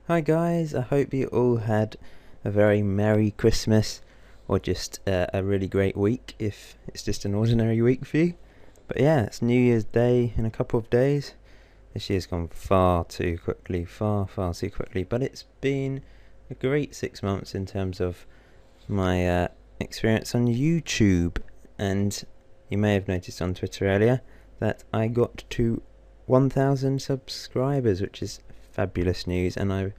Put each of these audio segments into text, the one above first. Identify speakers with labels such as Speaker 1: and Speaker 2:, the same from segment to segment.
Speaker 1: Hi guys, I hope you all had a very Merry Christmas or just a really great week if it's just an ordinary week for you. But yeah, it's New Year's Day in a couple of days. This year's gone far too quickly, far too quickly. But it's been a great 6 months in terms of my experience on YouTube. And you may have noticed on Twitter earlier that I got to 1,000 subscribers, which is fabulous news, and I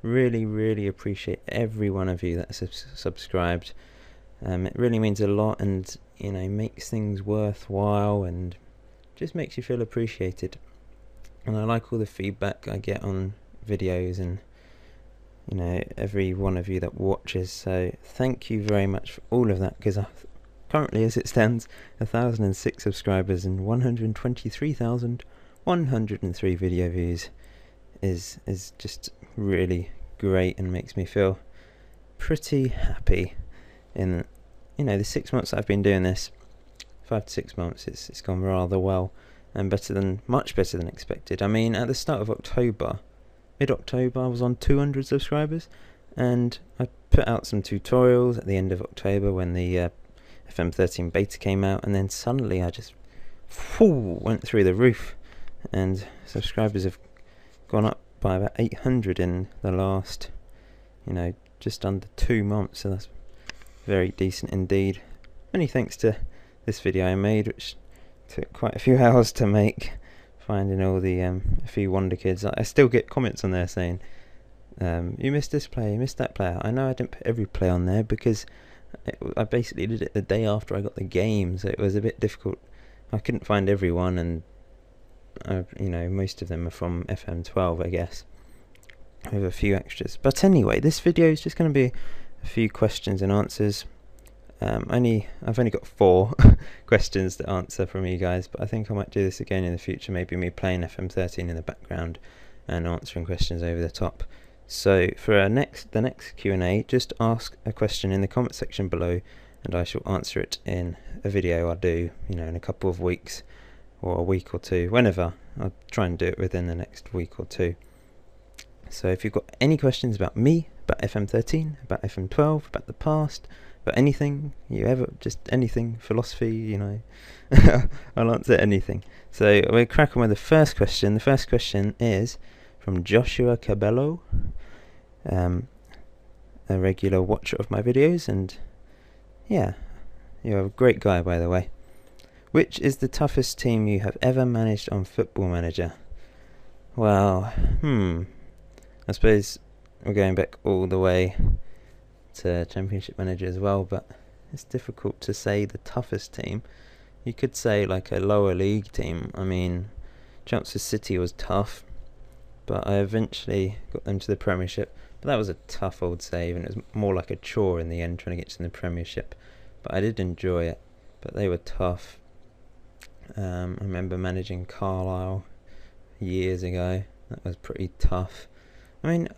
Speaker 1: really appreciate every one of you that has subscribed. It really means a lot, and makes things worthwhile and just makes you feel appreciated. And I like all the feedback I get on videos, and every one of you that watches, so thank you very much for all of that, because currently, as it stands, 1,006 subscribers and 123,103 video views is just really great and makes me feel pretty happy. In the 6 months I've been doing this, 5 to 6 months, it's gone rather well and much better than expected. I mean, at the start of October, mid-October, I was on 200 subscribers, and I put out some tutorials at the end of October when the FM13 beta came out, and then suddenly I just went through the roof, and subscribers have gone up by about 800 in the last, just under 2 months, so that's very decent indeed. Many thanks to this video I made, which took quite a few hours to make, finding all the a few wonder kids. I still get comments on there saying, you missed this player, you missed that player. I know I didn't put every play on there because I basically did it the day after I got the game, so it was a bit difficult. I couldn't find everyone, and most of them are from FM12, I guess, with a few extras. But anyway, this video is just going to be a few questions and answers. I've only got 4 questions to answer from you guys, but I think I might do this again in the future, maybe me playing FM13 in the background and answering questions over the top. So for the next Q&A, just ask a question in the comment section below, and I shall answer it in a video I'll do, in a couple of weeks, or a week or two, whenever. I'll try and do it within the next week or two. So if you've got any questions about me, about FM13, about FM12, about the past, about anything, just anything, philosophy, I'll answer anything. So we're cracking with the first question. The first question is from Joshua Cabello, a regular watcher of my videos, and yeah, you're a great guy, by the way. Which is the toughest team you have ever managed on Football Manager? Well, I suppose we're going back all the way to Championship Manager as well, but it's difficult to say the toughest team. You could say like a lower league team. I mean, Chelsea City was tough, but I eventually got them to the Premiership. But that was a tough old save, and it was more like a chore in the end trying to get to the Premiership. But I did enjoy it, but they were tough. I remember managing Carlisle years ago. That was pretty tough. I mean,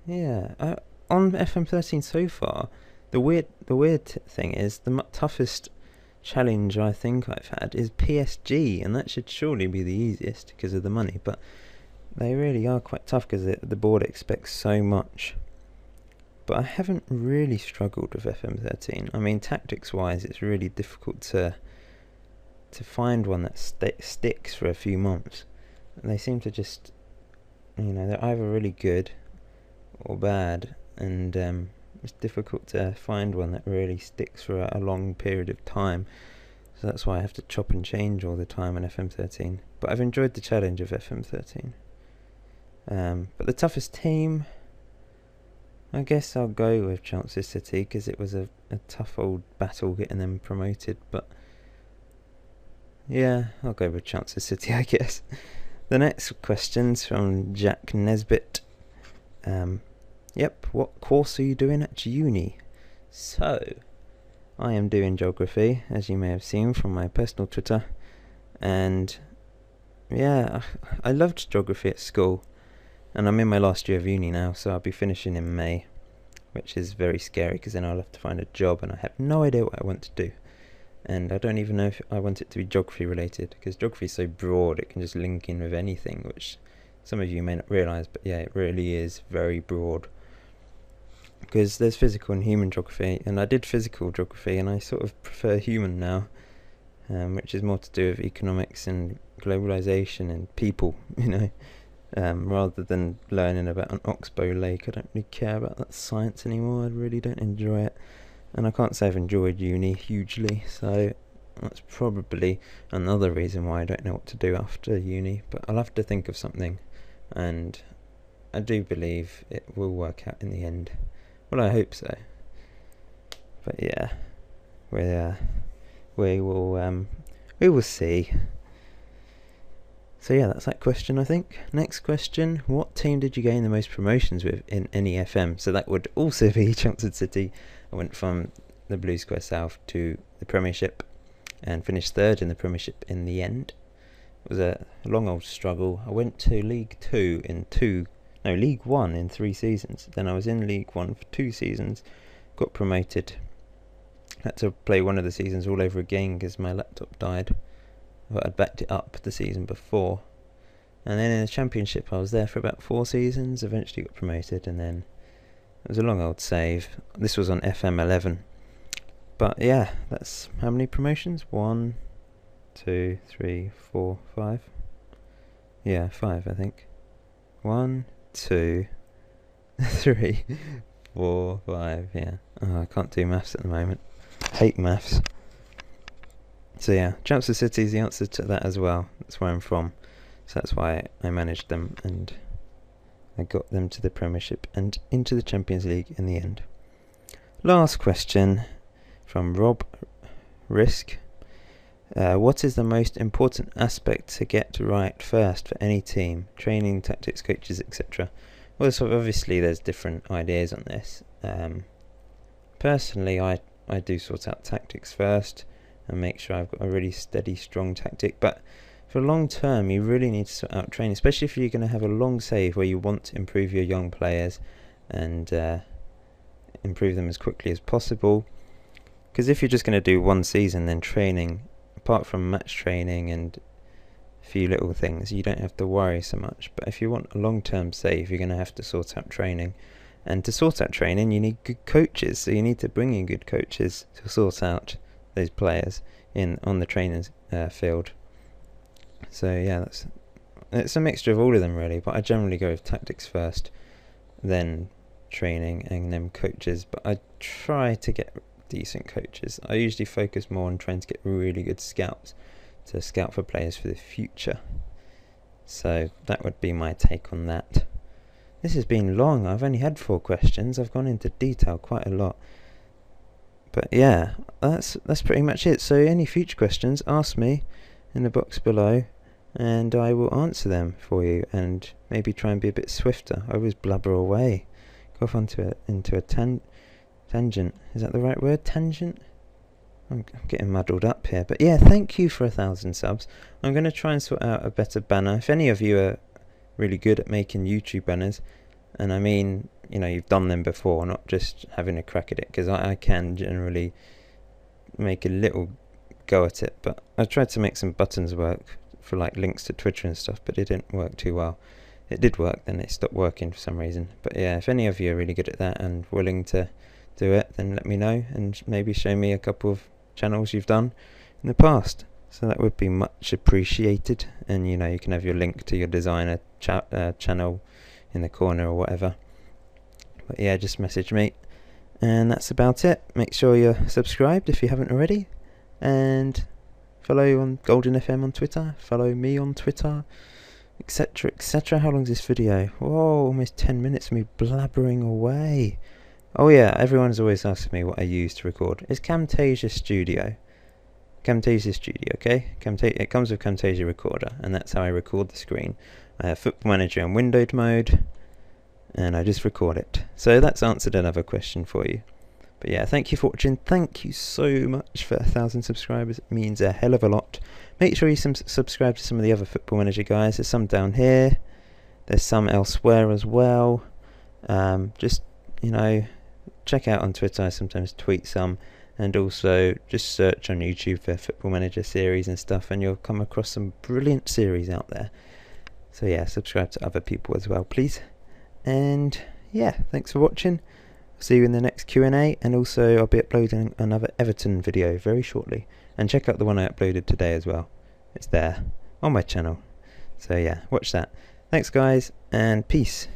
Speaker 1: yeah, on FM13 so far, the weird thing is the toughest challenge I think I've had is PSG, and that should surely be the easiest because of the money, but they really are quite tough because the board expects so much. But I haven't really struggled with FM13. I mean, tactics wise, it's really difficult to find one that sticks for a few months. And they seem to just, they're either really good or bad, and it's difficult to find one that really sticks for a long period of time. So that's why I have to chop and change all the time on FM13. But I've enjoyed the challenge of FM13. But the toughest team, I guess I'll go with Chelsea City, because it was a tough old battle getting them promoted. But yeah, I'll go with Chelsea City, I guess. The next question's from Jack Nesbitt. Yep, what course are you doing at uni? So, I am doing geography, as you may have seen from my personal Twitter. And yeah, I loved geography at school. And I'm in my last year of uni now, so I'll be finishing in May, which is very scary because then I'll have to find a job, and I have no idea what I want to do. And I don't even know if I want it to be geography related, because geography is so broad, it can just link in with anything, which some of you may not realise, but yeah, it really is very broad. Because there's physical and human geography, and I did physical geography, and I sort of prefer human now, which is more to do with economics and globalisation and people, rather than learning about an oxbow lake. I don't really care about that science anymore. I really don't enjoy it, and I can't say I've enjoyed uni hugely, so that's probably another reason why I don't know what to do after uni. But I'll have to think of something, and I do believe it will work out in the end. Well, I hope so. But yeah, we will see. So yeah, that's that question, I think. Next question: what team did you gain the most promotions with in any FM? So that would also be Chelmsford City. I went from the Blue Square South to the Premiership, and finished third in the Premiership in the end. It was a long old struggle. I went to League 1 in 3 seasons. Then I was in League 1 for 2 seasons, got promoted. Had to play one of the seasons all over again because my laptop died. But I'd backed it up the season before. And then in the Championship I was there for about 4 seasons, eventually got promoted, and then it was a long old save. This was on FM 11. But yeah, that's how many promotions? 1, 2, 3, 4, 5. Yeah, 5 I think. 1, 2, 3, 4, 5, yeah. Oh, I can't do maths at the moment. Hate maths. So yeah, Chelmsford City is the answer to that as well. That's where I'm from. So that's why I managed them, and I got them to the Premiership and into the Champions League in the end. Last question from Rob Risk. What is the most important aspect to get right first for any team? Training, tactics, coaches, etc. Well, so obviously there's different ideas on this. Personally, I do sort out tactics first and make sure I've got a really steady, strong tactic. But for long term, you really need to sort out training, especially if you're going to have a long save where you want to improve your young players and improve them as quickly as possible. Because if you're just going to do one season, then training, apart from match training and a few little things, you don't have to worry so much. But if you want a long-term save, you're going to have to sort out training. And to sort out training, you need good coaches. So you need to bring in good coaches to sort out those players on the training field. So yeah, it's a mixture of all of them really. But I generally go with tactics first, then training, and then coaches. But I try to get decent coaches. I usually focus more on trying to get really good scouts to scout for players for the future. So that would be my take on that. This has been long. I've only had 4 questions. I've gone into detail quite a lot. But yeah, that's pretty much it. So any future questions, ask me in the box below, and I will answer them for you, and maybe try and be a bit swifter. I always blabber away. Go off into a tangent. Is that the right word? Tangent? I'm getting muddled up here. But yeah, thank you for 1,000 subs. I'm going to try and sort out a better banner. If any of you are really good at making YouTube banners, and I mean, you've done them before, not just having a crack at it, because I can generally make a little go at it. But I tried to make some buttons work for like links to Twitter and stuff, but it didn't work too well. It did work, then it stopped working for some reason. But yeah, if any of you are really good at that and willing to do it, then let me know, and maybe show me a couple of channels you've done in the past. So that would be much appreciated. And you can have your link to your designer channel in the corner or whatever. But yeah, just message me. And that's about it. Make sure you're subscribed if you haven't already, and follow on Golden FM on Twitter, follow me on Twitter, etc, etc. How long is this video? Whoa, almost 10 minutes of me blabbering away. Oh yeah, everyone's always asking me what I use to record. It's Camtasia Studio. Camtasia Studio, okay? It comes with Camtasia Recorder, and that's how I record the screen. I have Football Manager in windowed mode, and I just record it. So that's answered another question for you. But yeah, thank you for watching. Thank you so much for 1,000 subscribers. It means a hell of a lot. Make sure you subscribe to some of the other Football Manager guys. There's some down here. There's some elsewhere as well. Just, check out on Twitter. I sometimes tweet some. And also just search on YouTube for Football Manager series and stuff, and you'll come across some brilliant series out there. So yeah, subscribe to other people as well, please. And yeah, thanks for watching. See you in the next Q&A, and also I'll be uploading another Everton video very shortly. And check out the one I uploaded today as well. It's there on my channel. So yeah, watch that. Thanks guys, and peace.